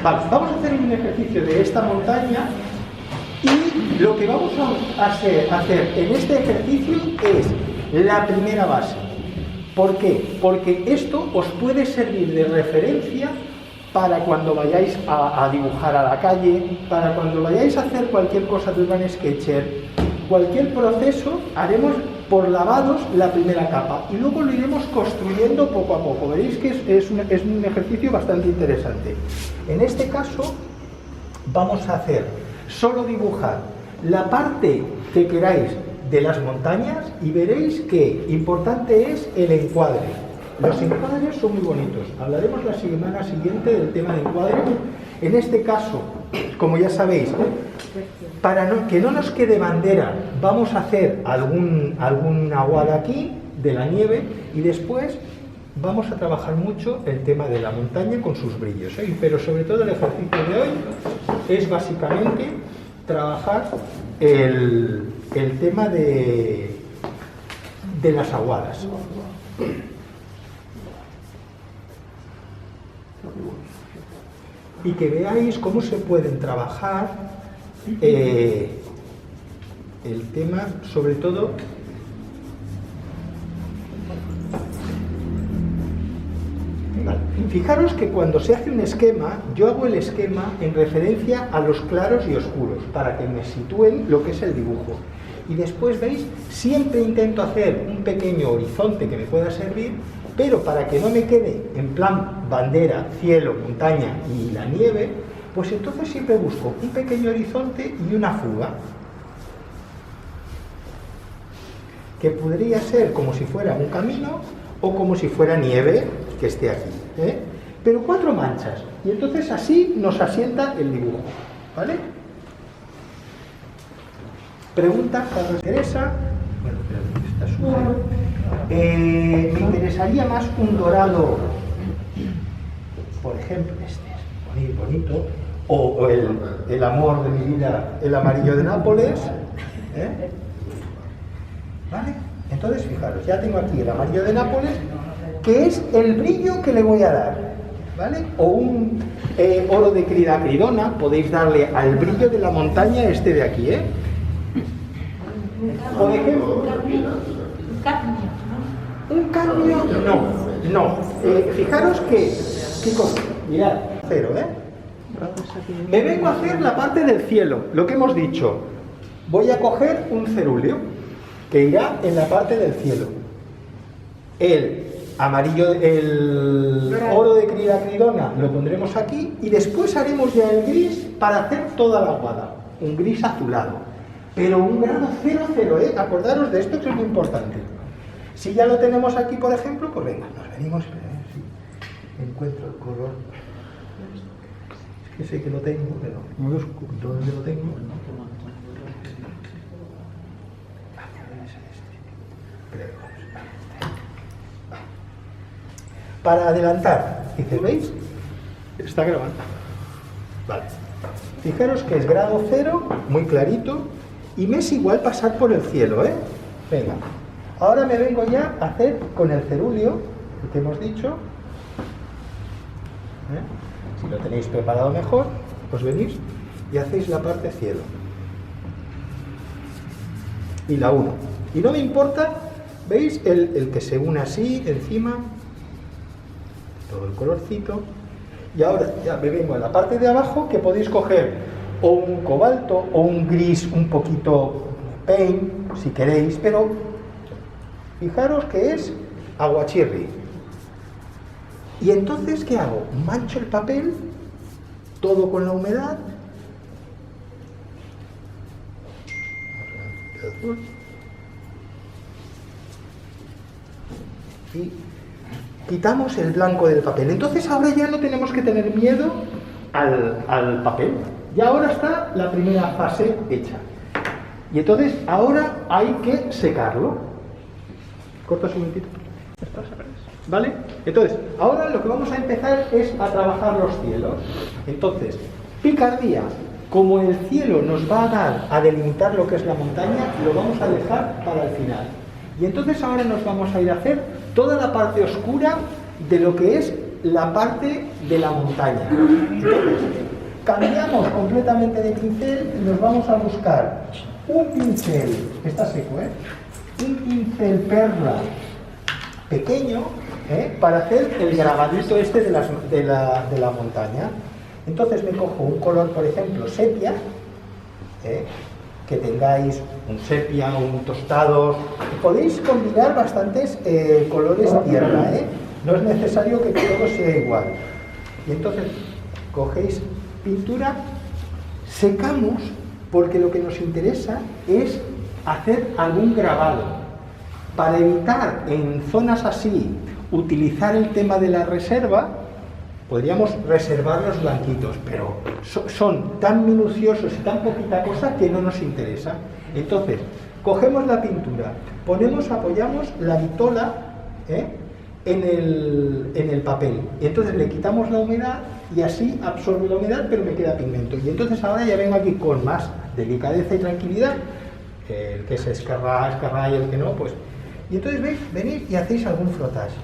Vale, vamos a hacer un ejercicio de esta montaña y lo que vamos a hacer en este ejercicio es la primera base. ¿Por qué? Porque esto os puede servir de referencia para cuando vayáis a dibujar a la calle, para cuando vayáis a hacer cualquier cosa de Urban Sketcher, cualquier proceso, haremos por lavados la primera capa y luego lo iremos construyendo poco a poco. Veréis que es un ejercicio bastante interesante. En este caso vamos a hacer solo dibujar la parte que queráis de las montañas y veréis que importante es el encuadre. Los encuadres son muy bonitos. Hablaremos la semana siguiente del tema de encuadres. En este caso, como ya sabéis, para que no nos quede bandera, vamos a hacer algún aguado aquí de la nieve y después vamos a trabajar mucho el tema de la montaña con sus brillos, ¿eh? Pero sobre todo el ejercicio de hoy es básicamente trabajar el tema de las aguadas. Y que veáis cómo se pueden trabajar el tema, sobre todo fijaros que cuando se hace un esquema, yo hago el esquema en referencia a los claros y oscuros para que me sitúen lo que es el dibujo. Y después, ¿veis? Siempre intento hacer un pequeño horizonte que me pueda servir, pero para que no me quede en plan bandera, cielo, montaña y la nieve, pues entonces siempre busco un pequeño horizonte y una fuga, que podría ser como si fuera un camino o como si fuera nieve que esté aquí, ¿eh? Pero 4 manchas, y entonces así nos asienta el dibujo, ¿vale? Pregunta, Carlos Teresa. Bueno, pero está suyo. Me interesaría más un dorado, por ejemplo, este es bonito, o el amor de mi vida, el amarillo de Nápoles, ¿eh? ¿Vale? Entonces, fijaros, ya tengo aquí el amarillo de Nápoles, que es el brillo que le voy a dar, ¿vale? O un oro de cridacridona, podéis darle al brillo de la montaña este de aquí, ¿eh? Por ejemplo, un cambio, no. Fijaros que, chicos, mirad, cero, ¿eh? Me vengo a hacer la parte del cielo, lo que hemos dicho. Voy a coger un cerúleo que irá en la parte del cielo. El amarillo, el oro de cridacridona lo pondremos aquí y después haremos ya el gris para hacer toda la aguada. Un gris azulado. Pero un grado 00, ¿eh? Acordaros de esto que es muy importante. Si ya lo tenemos aquí, por ejemplo, pues venga, nos venimos, pero si encuentro el color. Es que sé que lo tengo, pero muy oscuro. ¿Dónde lo tengo? Para adelantar, dice, ¿veis? Está grabando. Vale. Fijaros que es grado 0, muy clarito, y me es igual pasar por el cielo, ¿eh? Venga. Ahora me vengo ya a hacer con el cerúleo, el que hemos dicho. ¿Eh? Si lo tenéis preparado mejor, pues venís y hacéis la parte cielo. Y la uno. Y no me importa, ¿veis? El que se une así, encima, todo el colorcito. Y ahora ya me vengo a la parte de abajo, que podéis coger o un cobalto o un gris un poquito paint, si queréis, pero fijaros que es aguachirri. Y entonces, ¿qué hago? Mancho el papel, todo con la humedad. Y quitamos el blanco del papel. Entonces ahora ya no tenemos que tener miedo al papel. Y ahora está la primera fase hecha. Y entonces ahora hay que secarlo. Cortas un momentito. ¿Vale? Entonces, ahora lo que vamos a empezar es a trabajar los cielos. Entonces, picardía. Como el cielo nos va a dar a delimitar lo que es la montaña, lo vamos a dejar para el final. Y entonces ahora nos vamos a ir a hacer toda la parte oscura de lo que es la parte de la montaña. Entonces, cambiamos completamente de pincel y nos vamos a buscar un pincel, está seco, un pincel perla pequeño, para hacer el grabadito este de la montaña. Entonces me cojo un color, por ejemplo, sepia, que tengáis un sepia o un tostado. Podéis combinar bastantes colores tierra, no es necesario que todo sea igual. Y entonces cogéis pintura, secamos, porque lo que nos interesa es hacer algún grabado. Para evitar en zonas así utilizar el tema de la reserva, podríamos reservar los blanquitos, pero son tan minuciosos y tan poquita cosa que no nos interesa. Entonces, cogemos la pintura, apoyamos la vitola en el papel, y entonces le quitamos la humedad y así absorbe la humedad, pero me queda pigmento. Y entonces ahora ya vengo aquí con más delicadeza y tranquilidad, el que se escarra y el que no, pues... Y entonces veis, venís y hacéis algún frotage.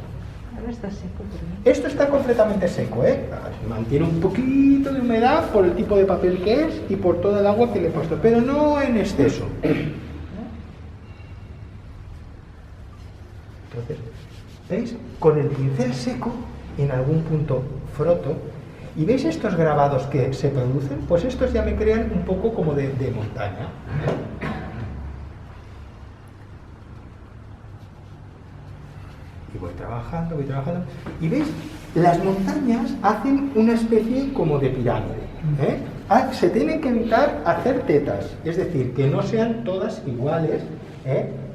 Ahora está seco, Esto está completamente seco, mantiene un poquito de humedad por el tipo de papel que es y por todo el agua que le he puesto, pero no en exceso. Entonces, ¿veis? Con el pincel seco, en algún punto froto, y ¿veis estos grabados que se producen? Pues estos ya me crean un poco como de montaña. Y voy trabajando, y ¿veis? Las montañas hacen una especie como de pirámide. Se tienen que evitar hacer tetas, es decir, que no sean todas iguales,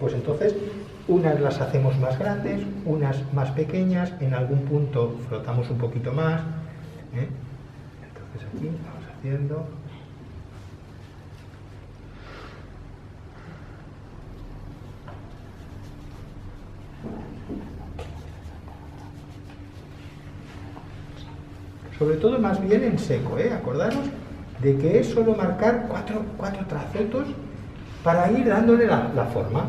pues entonces unas las hacemos más grandes, unas más pequeñas, en algún punto frotamos un poquito más. Entonces aquí vamos haciendo... Sobre todo más bien en seco, acordaros de que es solo marcar cuatro trazotos para ir dándole la forma.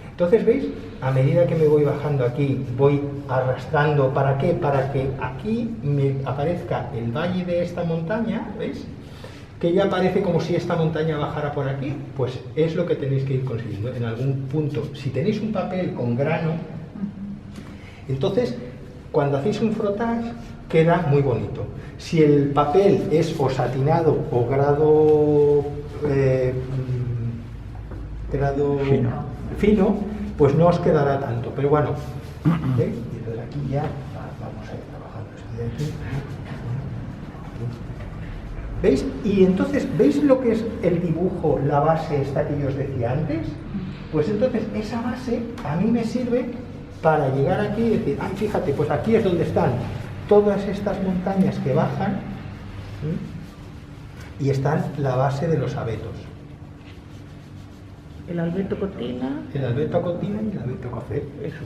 Entonces, ¿veis? A medida que me voy bajando aquí, voy arrastrando, ¿para qué? Para que aquí me aparezca el valle de esta montaña, ¿veis? Que ya parece como si esta montaña bajara por aquí, pues es lo que tenéis que ir consiguiendo en algún punto. Si tenéis un papel con grano, entonces, cuando hacéis un frotage, queda muy bonito. Si el papel es o satinado o grado fino, pues no os quedará tanto. Pero bueno, y desde aquí ya vamos a ir trabajando esto de aquí. ¿Veis? Y entonces, ¿veis lo que es el dibujo, la base esta que yo os decía antes? Pues entonces esa base a mí me sirve para llegar aquí y decir, ay, fíjate, pues aquí es donde están todas estas montañas que bajan, y están la base de los abetos. El Alberto Cortina. El Alberto Cortina y el Alberto Café. Eso.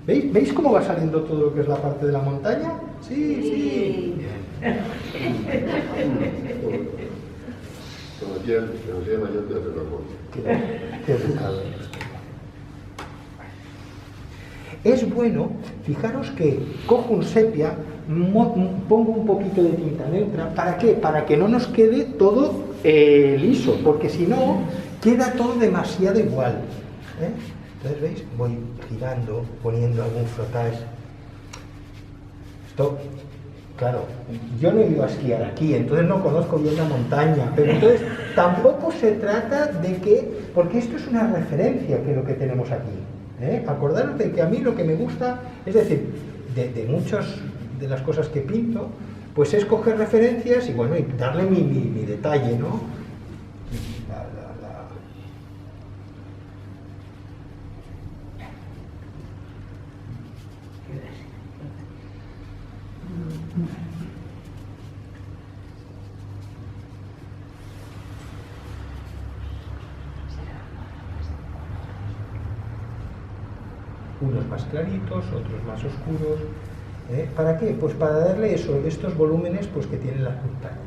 ¿Veis cómo va saliendo todo lo que es la parte de la montaña? Sí. Bien. Qué educado. Es bueno, fijaros que cojo un sepia, pongo un poquito de tinta neutra. ¿Para qué? Para que no nos quede todo liso, porque si no, queda todo demasiado igual. Entonces, ¿veis? Voy girando, poniendo algún frotage. Esto, claro, yo no he ido a esquiar aquí, entonces no conozco bien la montaña, pero entonces tampoco se trata de que, porque esto es una referencia que lo que tenemos aquí. Acordaros de que a mí lo que me gusta, es decir, de muchas de las cosas que pinto, pues es coger referencias y bueno, y darle mi detalle, ¿no? Unos más claritos, otros más oscuros. ¿Para qué? Pues para darle estos volúmenes pues, que tienen las montañas.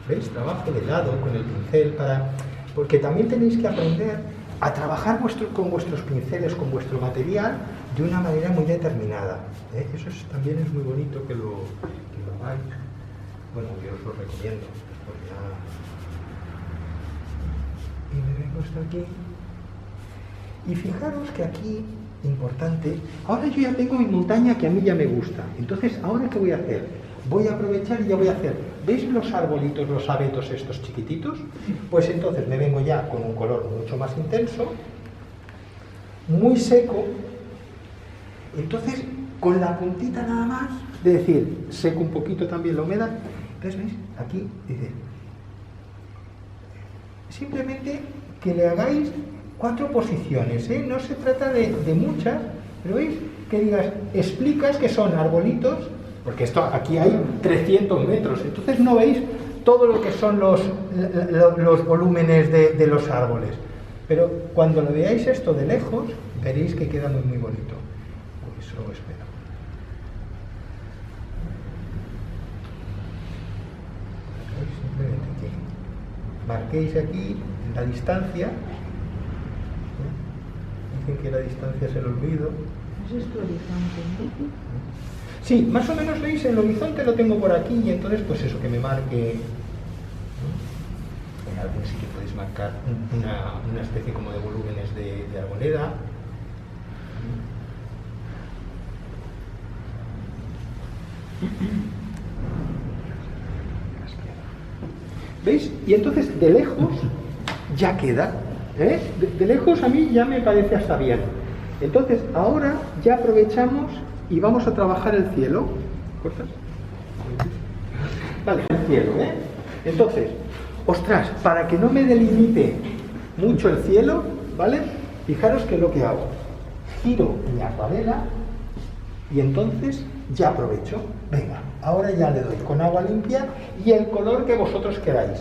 ¿Veis? Trabajo de lado con el pincel porque también tenéis que aprender a trabajar con vuestros pinceles, con vuestro material, de una manera muy determinada. Eso también es muy bonito que lo hagáis. Bueno, yo os lo recomiendo. Y me vengo hasta aquí. Y fijaros que aquí, importante, ahora yo ya tengo mi montaña que a mí ya me gusta. Entonces, ¿ahora qué voy a hacer? Voy a aprovechar y ya voy a hacer. ¿Veis los arbolitos, los abetos estos chiquititos? Pues entonces me vengo ya con un color mucho más intenso, muy seco. Entonces, con la puntita nada más, de decir, seco un poquito también la humedad. Entonces, ¿veis? Aquí dice, simplemente que le hagáis 4 posiciones, ¿eh? No se trata de muchas, pero ¿veis? Que digas, explicas que son arbolitos, porque esto aquí hay 300 metros, entonces no veis todo lo que son los volúmenes de los árboles. Pero cuando lo veáis esto de lejos, veréis que queda muy, muy bonito. Pues eso lo espero. Simplemente aquí. Marquéis aquí la distancia. Dicen que la distancia es el olvido. ¿Es esto horizonte, no? Sí, más o menos veis, el horizonte lo tengo por aquí y entonces pues eso, que me marque. En algún sitio podéis marcar una especie como de volúmenes de arboleda. ¿Veis? Y entonces de lejos ya queda. De lejos a mí ya me parece hasta bien. Entonces ahora ya aprovechamos y vamos a trabajar el cielo. ¿Cortas? Vale, el cielo, ¿eh? Entonces, ostras, para que no me delimite mucho el cielo, ¿vale? Fijaros que es lo que hago. Giro mi acuarela y entonces ya aprovecho. Venga, ahora ya le doy con agua limpia y el color que vosotros queráis.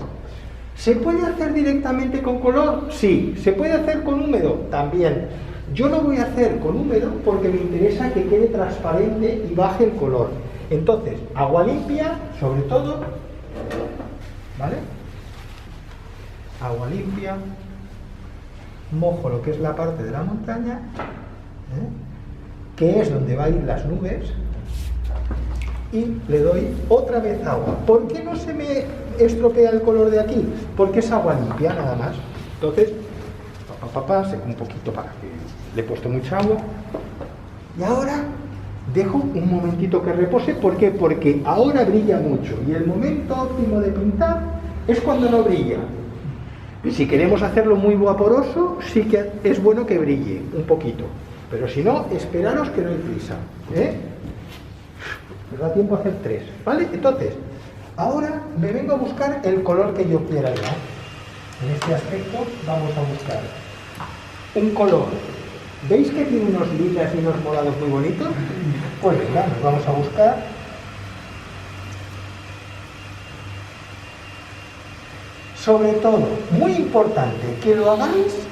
¿Se puede hacer directamente con color? Sí. ¿Se puede hacer con húmedo? También. Yo lo voy a hacer con húmedo porque me interesa que quede transparente y baje el color. Entonces, agua limpia, sobre todo, ¿vale? Agua limpia, mojo lo que es la parte de la montaña, que es donde van a ir las nubes, y le doy otra vez agua. ¿Por qué no se me estropea el color de aquí? Porque es agua limpia, nada más. Entonces, seco un poquito para que le he puesto mucha agua. Y ahora dejo un momentito que repose. ¿Por qué? Porque ahora brilla mucho y el momento óptimo de pintar es cuando no brilla. Y si queremos hacerlo muy vaporoso, sí que es bueno que brille un poquito. Pero si no, esperaros que no hay prisa. Me da tiempo a hacer 3, ¿vale? Entonces, ahora me vengo a buscar el color que yo quiera ya. En este aspecto vamos a buscar un color. ¿Veis que tiene unos lilas y unos morados muy bonitos? Pues venga, nos vamos a buscar. Sobre todo, muy importante, que lo hagáis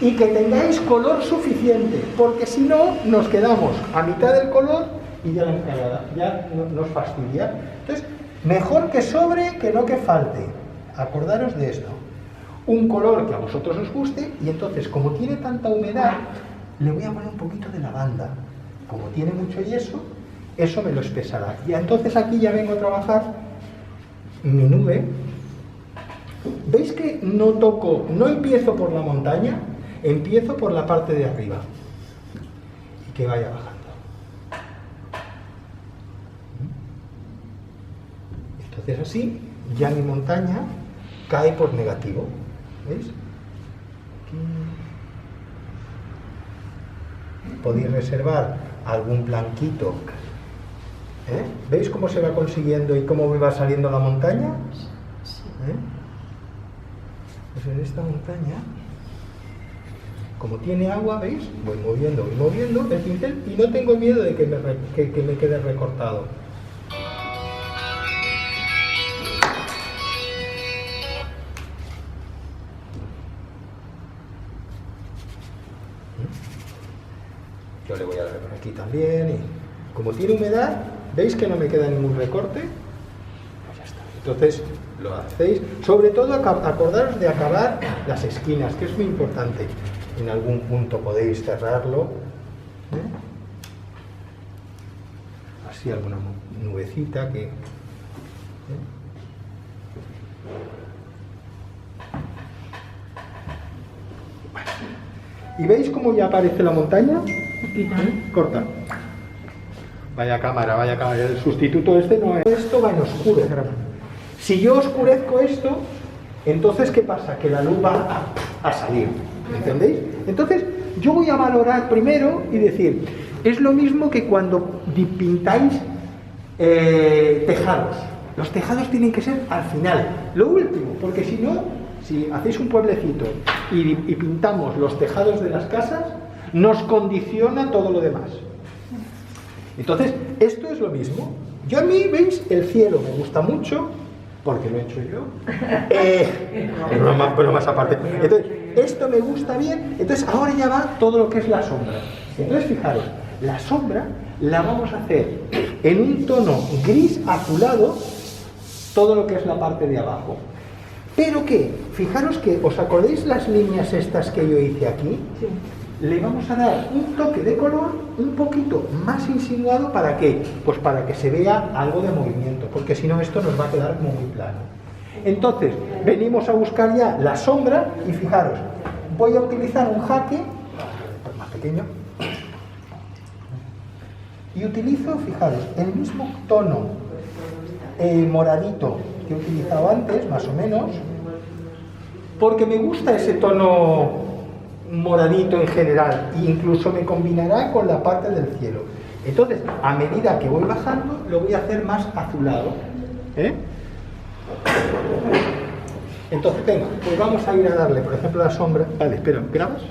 y que tengáis color suficiente, porque si no, nos quedamos a mitad del color y ya la ensalada, ya nos fastidia. Entonces, mejor que sobre que no que falte. Acordaros de esto. Un color que a vosotros os guste y entonces, como tiene tanta humedad, le voy a poner un poquito de lavanda. Como tiene mucho yeso, eso me lo espesará. Y entonces aquí ya vengo a trabajar mi nube. ¿Veis que no empiezo por la montaña? Empiezo por la parte de arriba. Y que vaya bajando. Entonces así, ya mi montaña cae por negativo. ¿Veis? Aquí. Podéis reservar algún blanquito. ¿Veis cómo se va consiguiendo y cómo me va saliendo la montaña? Pues en esta montaña, como tiene agua, ¿veis? Voy moviendo el pincel y no tengo miedo de que me quede recortado. Yo le voy a dar por aquí también y como tiene humedad, ¿veis que no me queda ningún recorte? Pues ya está. Entonces lo hacéis, sobre todo acordaros de acabar las esquinas, que es muy importante. En algún punto podéis cerrarlo, ¿eh? Así alguna nubecita que... ¿Y veis cómo ya aparece la montaña? Corta. Vaya cámara, el sustituto este no es... Esto va en oscuro. Si yo oscurezco esto, entonces ¿qué pasa? Que la luz va a salir, ¿entendéis? Entonces yo voy a valorar primero y decir, es lo mismo que cuando pintáis tejados. Los tejados tienen que ser al final, lo último, porque si no, si hacéis un pueblecito y pintamos los tejados de las casas, nos condiciona todo lo demás. Entonces, esto es lo mismo. Yo a mí, ¿veis? El cielo me gusta mucho, porque lo he hecho yo. Pero más aparte. Entonces, esto me gusta bien. Entonces, ahora ya va todo lo que es la sombra. Entonces, fijaros, la sombra la vamos a hacer en un tono gris azulado, todo lo que es la parte de abajo. Pero que, fijaros que, ¿os acordáis las líneas estas que yo hice aquí? Sí. Le vamos a dar un toque de color un poquito más insinuado. ¿Para qué? Pues para que se vea algo de movimiento, porque si no esto nos va a quedar como muy plano. Entonces, venimos a buscar ya la sombra y fijaros, voy a utilizar un jaque, más pequeño, y utilizo, fijaros, el mismo tono moradito que he utilizado antes, más o menos, porque me gusta ese tono moradito en general, e incluso me combinará con la parte del cielo. Entonces, a medida que voy bajando, lo voy a hacer más azulado, ¿eh? Entonces, venga, pues vamos a ir a darle, por ejemplo, la sombra. Vale, espera, ¿grabas?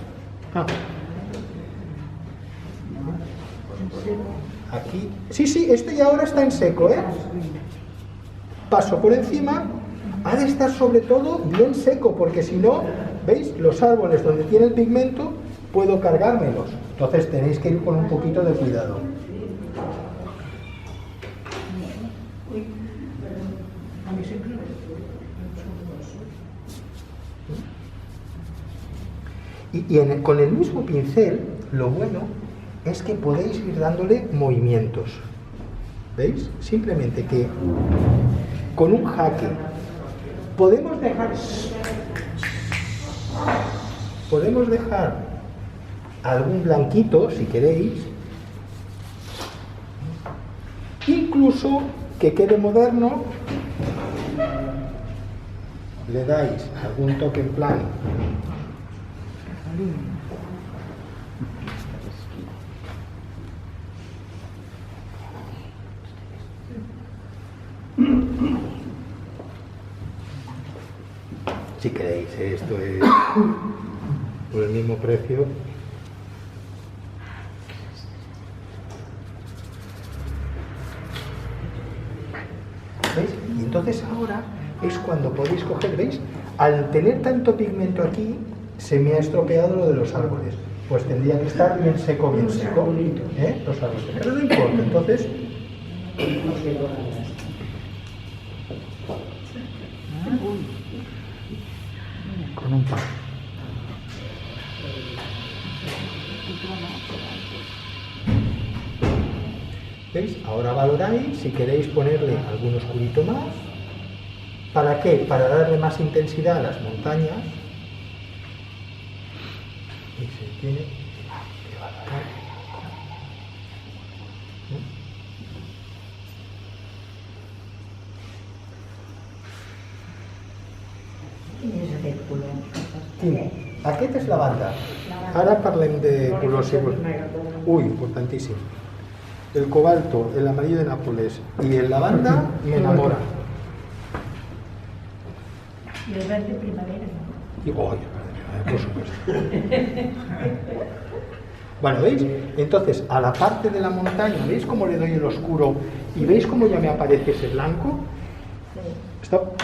Aquí. Sí, esto ya ahora está en seco, ¿eh? Paso por encima. Ha de estar sobre todo bien seco, porque si no, ¿veis? Los árboles donde tiene el pigmento, puedo cargármelos. Entonces tenéis que ir con un poquito de cuidado. Con el mismo pincel, lo bueno es que podéis ir dándole movimientos. ¿Veis? Simplemente que con un jaque podemos dejar algún blanquito, si queréis, incluso que quede moderno, le dais algún toque en plan si queréis, esto es por el mismo precio. ¿Veis? Y entonces ahora es cuando podéis coger, ¿veis? Al tener tanto pigmento aquí, se me ha estropeado lo de los árboles. Pues tendría que estar bien seco, ¿eh? Los árboles. Pero no importa, entonces... Con un par. ¿Veis? Ahora valoráis si queréis ponerle algún oscurito más. ¿Para qué? Para darle más intensidad a las montañas. Y se tiene que valorar. Sí. Aquest és lavanda. Ara parlem de colors. Uy, importantísimo. El cobalto, el amarillo de Nápoles y el lavanda me enamora. Y el verde primavera. Y, oh, por supuesto. Bueno, ¿veis? Entonces, a la parte de la montaña, ¿veis cómo le doy el oscuro? ¿Y veis cómo ya me aparece ese blanco? Stop.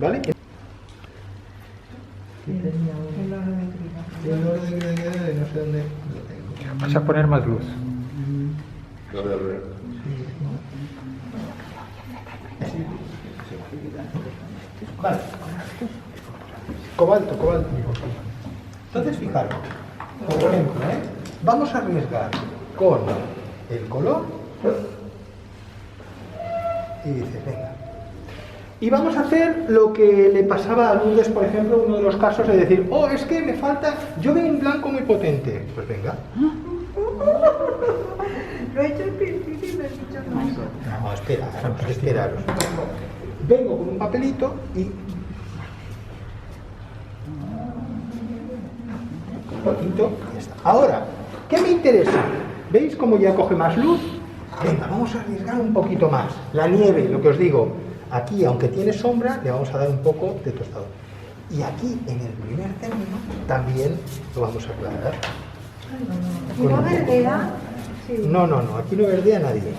¿Vale? El oro de no sé dónde lo tengo. Vas a poner más luz. Vale. Cobalto. Entonces, fijaros, por ejemplo, vamos a arriesgar con el color y dices, venga. Y vamos a hacer lo que le pasaba a Lourdes, por ejemplo, uno de los casos de decir, oh, es que me falta, yo veo un blanco muy potente. Pues venga. Lo he hecho al principio y me has dicho no. No, esperaros. Vengo con un papelito y... un poquito, ya está. Ahora, ¿qué me interesa? ¿Veis cómo ya coge más luz? Venga, vamos a arriesgar un poquito más. La nieve, lo que os digo, aquí, aunque tiene sombra, le vamos a dar un poco de tostado. Y aquí, en el primer término, también lo vamos a aclarar. ¿Y no verdea? Sí. No, aquí no verdea nadie.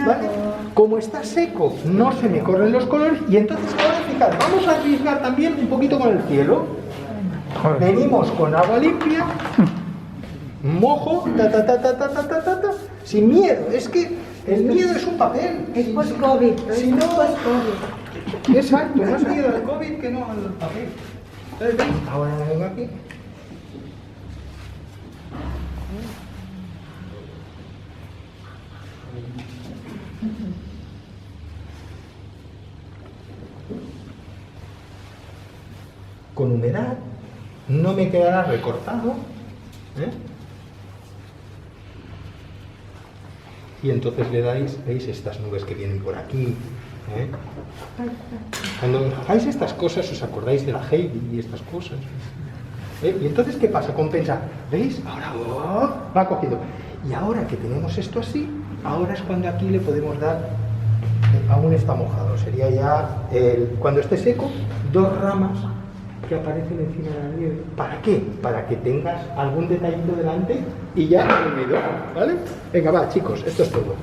¿Vale? Como está seco, no se me corren los colores y entonces ahora fijar, vamos a arriesgar también un poquito con el cielo. Venimos con agua limpia, mojo, sin miedo. Es que el miedo es un papel. Es post-COVID. Si no, exacto, más miedo al COVID que no al papel. Entonces, ¿veis? Ahora vengo aquí. Con humedad, no me quedará recortado. Y entonces le dais, veis estas nubes que vienen por aquí. Cuando hagáis estas cosas, os acordáis de la Heidi y estas cosas. Y entonces, ¿qué pasa? Compensa. ¿Veis? Ahora va cogido. Y ahora que tenemos esto así, ahora es cuando aquí le podemos dar, aún está mojado, sería ya, cuando esté seco, 2 ramas que aparecen encima de la nieve. ¿Para qué? Para que tengas algún detallito delante y ya olvido, ¿vale? Venga, va, chicos, esto es todo.